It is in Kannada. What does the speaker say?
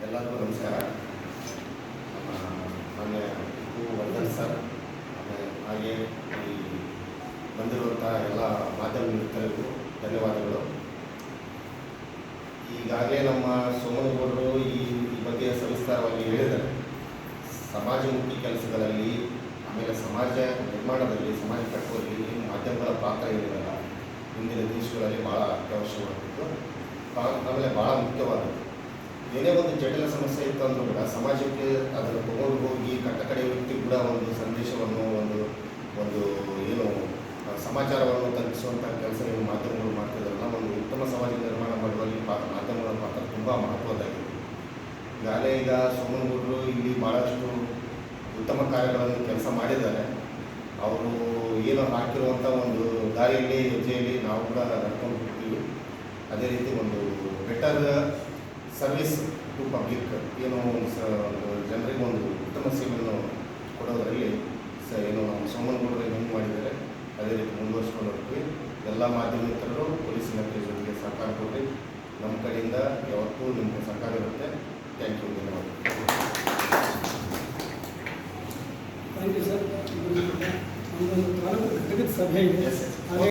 ಎಲ್ಲರಿಗೂ ನಮಸ್ಕಾರ. ನಮ್ಮ ಮಾನ್ಯ ವರ್ಧನ್ ಸರ್ ಹಾಗೆ ಈ ಬಂದಿರುವಂಥ ಎಲ್ಲ ಮಾಧ್ಯಮ ಮಿತ್ರರಿಗೂ ಧನ್ಯವಾದಗಳು. ಈಗಾಗಲೇ ನಮ್ಮ ಸೋಮನಗೌಡರು ಈ ಬಗ್ಗೆ ಸವಿಸ್ತಾರವಾಗಿ ಹೇಳಿದ್ದಾರೆ. ಸಮಾಜಮುಖಿ ಕೆಲಸಗಳಲ್ಲಿ, ಆಮೇಲೆ ಸಮಾಜ ನಿರ್ಮಾಣದಲ್ಲಿ, ಸಮಾಜ ಕಟ್ಟುವಲ್ಲಿ ಮಾಧ್ಯಮಗಳ ಪಾತ್ರ ಏನಿರಲ್ಲ ಇಂದಿನ ದೇಶಗಳಲ್ಲಿ ಭಾಳ ಅತ್ಯವಶ್ಯವಾಗಿತ್ತು, ಆಮೇಲೆ ಭಾಳ ಮುಖ್ಯವಾದದ್ದು. ಏನೇ ಒಂದು ಜಟಿಲ ಸಮಸ್ಯೆ ಇತ್ತು ಅಂದರೂ ಕೂಡ ಸಮಾಜಕ್ಕೆ ಅದನ್ನು ತಗೊಂಡು ಹೋಗಿ ಕಟ್ಟಕಡೆ ವ್ಯಕ್ತಿ ಕೂಡ ಒಂದು ಸಂದೇಶವನ್ನು ಒಂದು ಏನು ಸಮಾಚಾರವನ್ನು ತಲುಪಿಸುವಂಥ ಕೆಲಸ ಏನು ಮಾಧ್ಯಮಗಳು ಮಾಡ್ತಿದ್ದಾರಲ್ಲ, ಒಂದು ಉತ್ತಮ ಸಮಾಜ ನಿರ್ಮಾಣ ಮಾಡುವಲ್ಲಿ ಮಾಧ್ಯಮಗಳ ಪಾತ್ರ ತುಂಬ ಮಹತ್ವದ್ದಾಗಿದೆ. ಈಗ ಸೋಮನಗೌಡರು ಇಲ್ಲಿ ಭಾಳಷ್ಟು ಉತ್ತಮ ಕಾರ್ಯಗಳನ್ನು ಕೆಲಸ ಮಾಡಿದ್ದಾರೆ. ಅವರು ಏನು ಹಾಕಿರುವಂಥ ಒಂದು ದಾರಿಯಲ್ಲಿ ಹೆಜ್ಜೆಯಲ್ಲಿ ನಾವು ಕೂಡ ನಡ್ಕೊಂಡು ಹೋಗ್ತೀವಿ. ಅದೇ ರೀತಿ ಒಂದು ಬೆಟರ್ ಸರ್ವಿಸ್ ಟು ಪಬ್ಲಿಕ್, ಏನು ಜನರಿಗೆ ಒಂದು ಉತ್ತಮ ಸೇವೆಯನ್ನು ಕೊಡೋದರಲ್ಲಿ ಏನು ನಮ್ಮ ಸೋಮನಗೌಡರು ಹೆಂಗೆ ಮಾಡಿದ್ದಾರೆ ಅದೇ ರೀತಿ ಮುಂದುವರ್ಸ್ಕೊಂಡು ಹೋಗ್ತೀವಿ. ಎಲ್ಲ ಮಾಧ್ಯಮ ಮಿತ್ರರು ಪೊಲೀಸ್ ಇಲಾಖೆ ಜೊತೆಗೆ ಸಹಕಾರ ಕೊಡಿ. ನಮ್ಮ ಕಡೆಯಿಂದ ಯಾವತ್ತೂ ನಿಮಗೆ ಸಹಕಾರ ಇರುತ್ತೆ. Thank you. ಧನ್ಯವಾದ. Thank you sir. ನಮ್ಮದೊಂದು ತಾಲೂಕು ಘಟಕದ ಸಭೆ ಇದೆ.